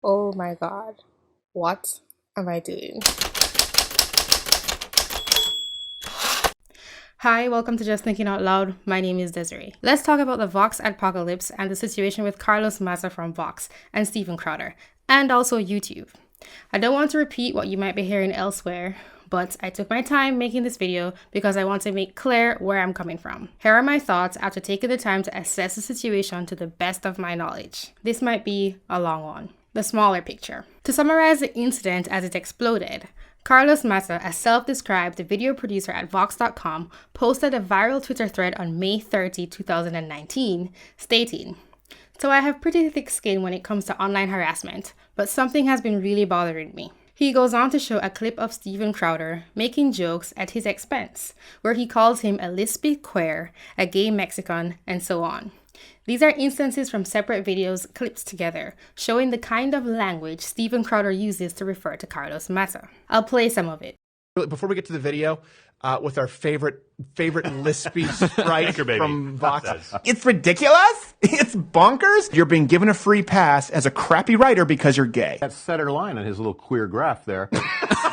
Oh my god, what am I doing? Hi, welcome to Just Thinking Out Loud. My name is Desi-Rae. Let's talk about the Vox Adpocalypse and the situation with Carlos Maza from Vox and Steven Crowder, and also YouTube. I don't want to repeat what you might be hearing elsewhere, but I took my time making this video because I want to make clear where I'm coming from. Here are my thoughts after taking the time to assess the situation to the best of my knowledge. This might be a long one. The smaller picture. To summarize the incident as it exploded, Carlos Maza, a self-described video producer at Vox.com, posted a viral Twitter thread on May 30, 2019, stating, "So I have pretty thick skin when it comes to online harassment, but something has been really bothering me." He goes on to show a clip of Steven Crowder making jokes at his expense, where he calls him a lispy queer, a gay Mexican, and so on. These are instances from separate videos clipped together, showing the kind of language Steven Crowder uses to refer to Carlos Maza. I'll play some of it. Before we get to the video, with our favorite lispy sprite from Vox. It's ridiculous. It's bonkers. You're being given a free pass as a crappy writer because you're gay. That center line on his little queer graph there.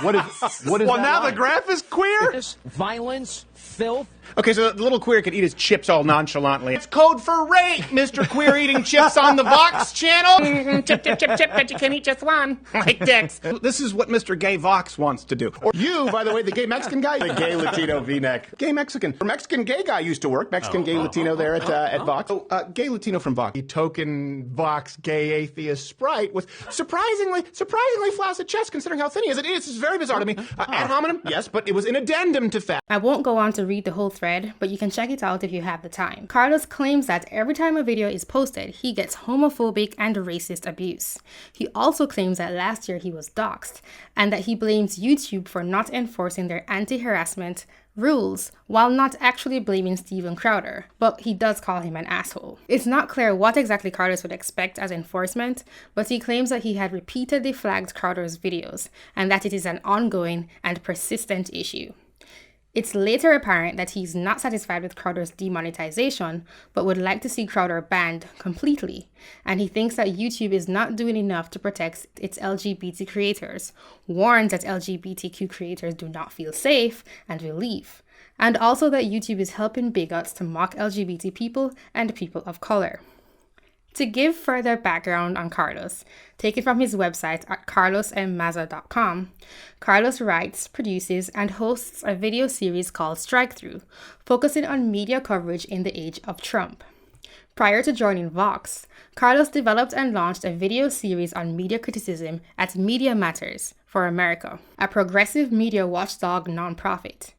What is well, now line? The graph is queer? Violence, filth. Okay, so the little queer could eat his chips all nonchalantly. It's code for rape, Mr. Queer eating chips on the Vox channel. Chip, but you can eat just one. Like dicks. This is what Mr. Gay Vox wants to do. Or you, by the way, the gay Mexican guy. The gay Latino V-neck. Gay Mexican. Mexican gay guy used to work. Mexican gay Latino there at Vox. Gay Latino from Vox. The token Vox gay atheist sprite with surprisingly flaccid chest considering how thin he is. It's very bizarre to me. Ad hominem, yes, but it was an addendum to fact. I won't go on to read the whole thread, but you can check it out if you have the time. Carlos claims that every time a video is posted, he gets homophobic and racist abuse. He also claims that last year he was doxxed, and that he blames YouTube for not enforcing their anti-harassment rules, while not actually blaming Steven Crowder, but he does call him an asshole. It's not clear what exactly Carlos would expect as enforcement, but he claims that he had repeatedly flagged Crowder's videos, and that it is an ongoing and persistent issue. It's later apparent that he's not satisfied with Crowder's demonetization, but would like to see Crowder banned completely, and he thinks that YouTube is not doing enough to protect its LGBT creators, warns that LGBTQ creators do not feel safe and will leave, and also that YouTube is helping bigots to mock LGBT people and people of color. To give further background on Carlos, taken from his website at carlosmmaza.com, Carlos writes, produces, and hosts a video series called Strike Through, focusing on media coverage in the age of Trump. Prior to joining Vox, Carlos developed and launched a video series on media criticism at Media Matters for America, a progressive media watchdog nonprofit.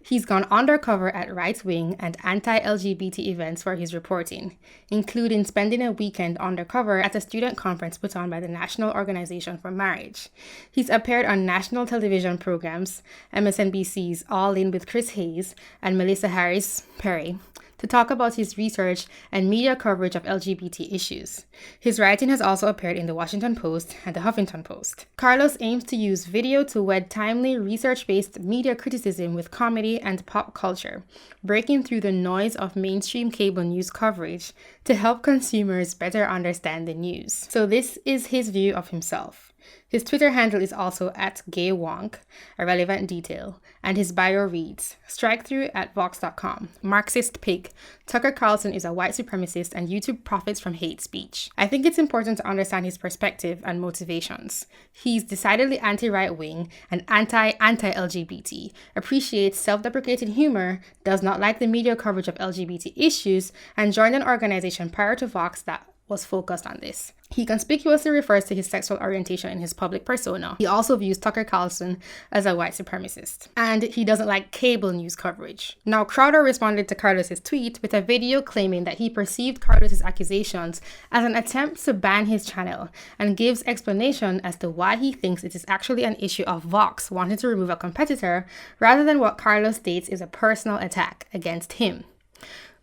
He's gone undercover at right-wing and anti-LGBT events for his reporting, including spending a weekend undercover at a student conference put on by the National Organization for Marriage. He's appeared on national television programs, MSNBC's All In with Chris Hayes and Melissa Harris Perry, to talk about his research and media coverage of LGBT issues. His writing has also appeared in the Washington Post and the Huffington Post. Carlos aims to use video to wed timely, research-based media criticism with comedy and pop culture, breaking through the noise of mainstream cable news coverage to help consumers better understand the news. So this is his view of himself. His Twitter handle is also @gaywonk, a relevant detail, and his bio reads, Strike Through at Vox.com, Marxist pig, Tucker Carlson is a white supremacist and YouTube profits from hate speech. I think it's important to understand his perspective and motivations. He's decidedly anti-right-wing and anti-LGBT, appreciates self-deprecating humor, does not like the media coverage of LGBT issues, and joined an organization prior to Vox that was focused on this. He conspicuously refers to his sexual orientation in his public persona. He also views Tucker Carlson as a white supremacist. And he doesn't like cable news coverage. Now, Crowder responded to Carlos's tweet with a video claiming that he perceived Carlos's accusations as an attempt to ban his channel, and gives explanation as to why he thinks it is actually an issue of Vox wanting to remove a competitor, rather than what Carlos states is a personal attack against him.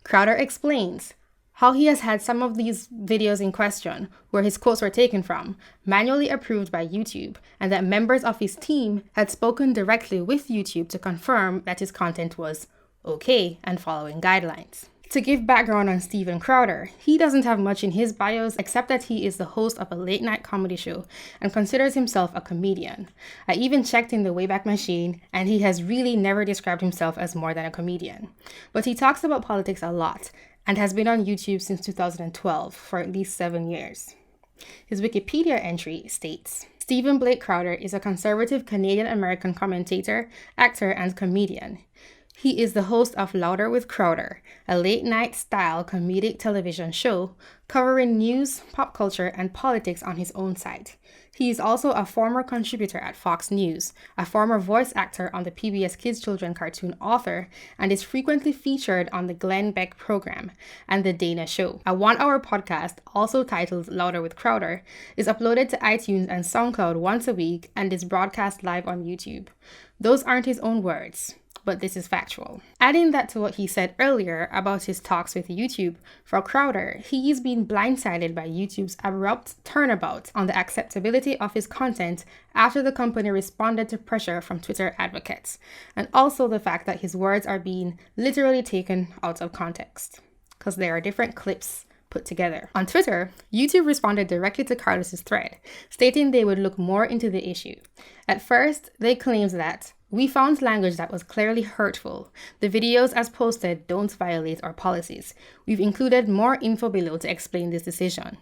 Crowder explains how he has had some of these videos in question, where his quotes were taken from, manually approved by YouTube, and that members of his team had spoken directly with YouTube to confirm that his content was okay and following guidelines. To give background on Steven Crowder, he doesn't have much in his bios except that he is the host of a late-night comedy show and considers himself a comedian. I even checked in the Wayback Machine, and he has really never described himself as more than a comedian. But he talks about politics a lot and has been on YouTube since 2012 for at least 7 years. His Wikipedia entry states, Stephen Blake Crowder is a conservative Canadian-American commentator, actor, and comedian. He is the host of Louder with Crowder, a late-night style comedic television show covering news, pop culture, and politics on his own site. He is also a former contributor at Fox News, a former voice actor on the PBS Kids Children cartoon Author, and is frequently featured on the Glenn Beck program and The Dana Show. A 1-hour podcast, also titled Louder with Crowder, is uploaded to iTunes and SoundCloud once a week and is broadcast live on YouTube. Those aren't his own words, but this is factual. Adding that to what he said earlier about his talks with YouTube, for Crowder, he's been blindsided by YouTube's abrupt turnabout on the acceptability of his content after the company responded to pressure from Twitter advocates, and also the fact that his words are being literally taken out of context, because there are different clips put together. On Twitter, YouTube responded directly to Carlos's thread, stating they would look more into the issue. At first, they claimed that we found language that was clearly hurtful. The videos as posted don't violate our policies. We've included more info below to explain this decision.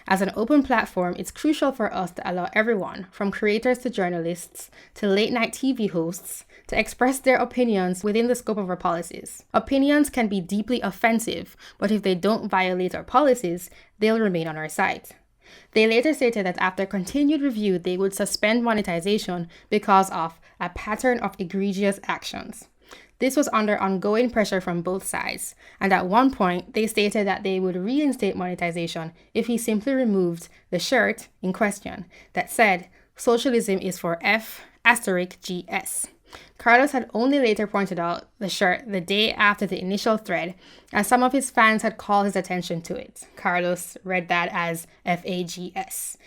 As an open platform, it's crucial for us to allow everyone, from creators to journalists to late-night TV hosts, to express their opinions within the scope of our policies. Opinions can be deeply offensive, but if they don't violate our policies, they'll remain on our site. They later stated that after continued review, they would suspend monetization because of a pattern of egregious actions. This was under ongoing pressure from both sides, and at one point, they stated that they would reinstate monetization if he simply removed the shirt in question that said, "Socialism is for F*GS. Carlos had only later pointed out the shirt the day after the initial thread, as some of his fans had called his attention to it. Carlos read that as FAGS.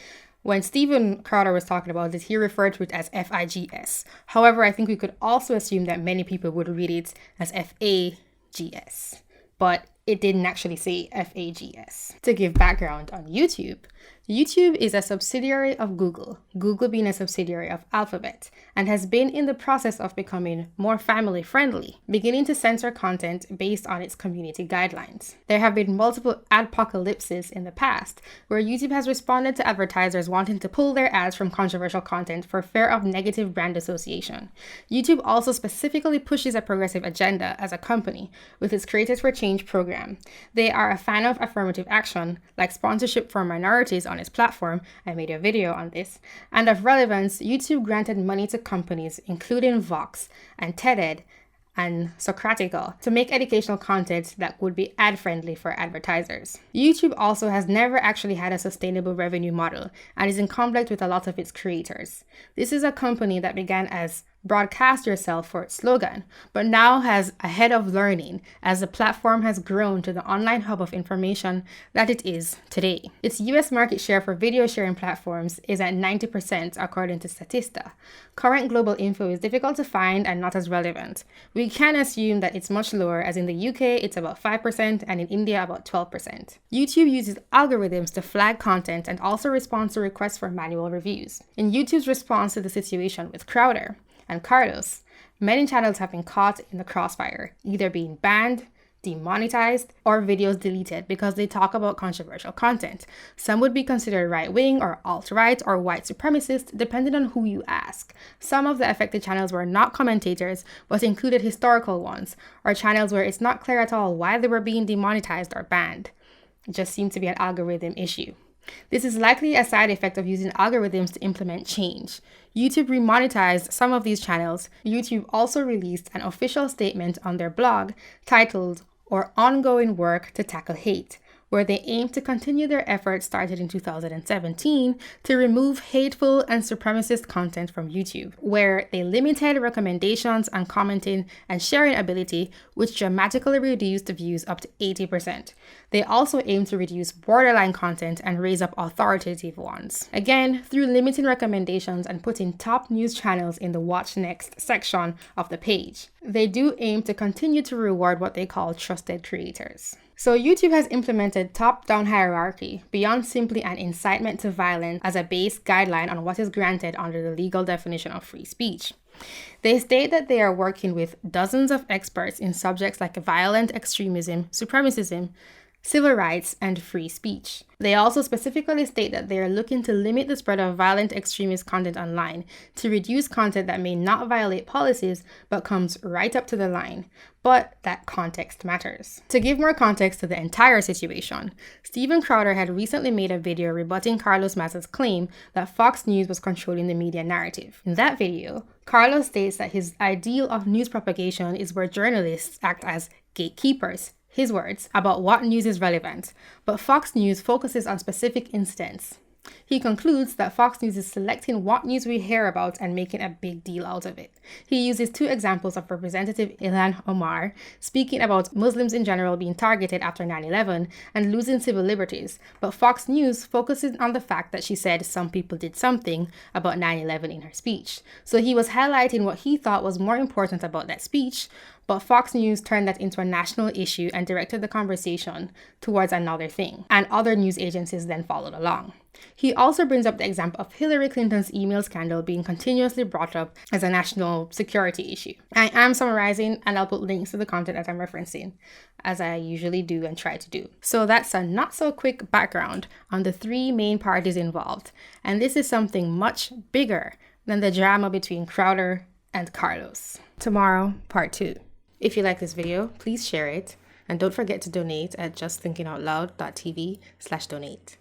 When Steven Crowder was talking about it, he referred to it as FIGS. However, I think we could also assume that many people would read it as FAGS, but it didn't actually say FAGS. To give background on YouTube, YouTube is a subsidiary of Google, Google being a subsidiary of Alphabet, and has been in the process of becoming more family-friendly, beginning to censor content based on its community guidelines. There have been multiple adpocalypses in the past, where YouTube has responded to advertisers wanting to pull their ads from controversial content for fear of negative brand association. YouTube also specifically pushes a progressive agenda as a company with its Creators for Change program. They are a fan of affirmative action, like sponsorship for minorities on its platform, I made a video on this, and of relevance, YouTube granted money to companies including Vox and TED and Socratica to make educational content that would be ad-friendly for advertisers. YouTube also has never actually had a sustainable revenue model and is in conflict with a lot of its creators. This is a company that began as broadcast yourself for its slogan, but now has a head of learning as the platform has grown to the online hub of information that it is today. Its US market share for video sharing platforms is at 90% according to Statista. Current global info is difficult to find and not as relevant. We can assume that it's much lower, as in the UK it's about 5% and in India about 12%. YouTube uses algorithms to flag content and also responds to requests for manual reviews. In YouTube's response to the situation with Crowder and Carlos, many channels have been caught in the crossfire, either being banned, demonetized, or videos deleted because they talk about controversial content. Some would be considered right-wing or alt-right or white supremacist, depending on who you ask. Some of the affected channels were not commentators, but included historical ones, or channels where it's not clear at all why they were being demonetized or banned. It just seemed to be an algorithm issue. This is likely a side effect of using algorithms to implement change. YouTube remonetized some of these channels. YouTube also released an official statement on their blog titled "Our Ongoing Work to Tackle Hate," where they aim to continue their efforts started in 2017 to remove hateful and supremacist content from YouTube, where they limited recommendations and commenting and sharing ability, which dramatically reduced views up to 80%. They also aim to reduce borderline content and raise up authoritative ones. Again, through limiting recommendations and putting top news channels in the Watch Next section of the page. They do aim to continue to reward what they call trusted creators. So YouTube has implemented top-down hierarchy beyond simply an incitement to violence as a base guideline on what is granted under the legal definition of free speech. They state that they are working with dozens of experts in subjects like violent extremism, supremacism, civil rights, and free speech. They also specifically state that they are looking to limit the spread of violent extremist content online to reduce content that may not violate policies but comes right up to the line, but that context matters. To give more context to the entire situation, Steven Crowder had recently made a video rebutting Carlos Maza's claim that Fox News was controlling the media narrative. In that video, Carlos states that his ideal of news propagation is where journalists act as gatekeepers, his words, about what news is relevant, but Fox News focuses on specific incidents. He concludes that Fox News is selecting what news we hear about and making a big deal out of it. He uses two examples of Representative Ilhan Omar speaking about Muslims in general being targeted after 9/11 and losing civil liberties, but Fox News focuses on the fact that she said some people did something about 9/11 in her speech. So he was highlighting what he thought was more important about that speech, but Fox News turned that into a national issue and directed the conversation towards another thing, and other news agencies then followed along. He also brings up the example of Hillary Clinton's email scandal being continuously brought up as a national security issue. I am summarizing, and I'll put links to the content that I'm referencing, as I usually do and try to do. So that's a not so quick background on the three main parties involved, and this is something much bigger than the drama between Crowder and Carlos. Tomorrow, part 2. If you like this video, please share it, and don't forget to donate at justthinkingoutloud.tv/donate.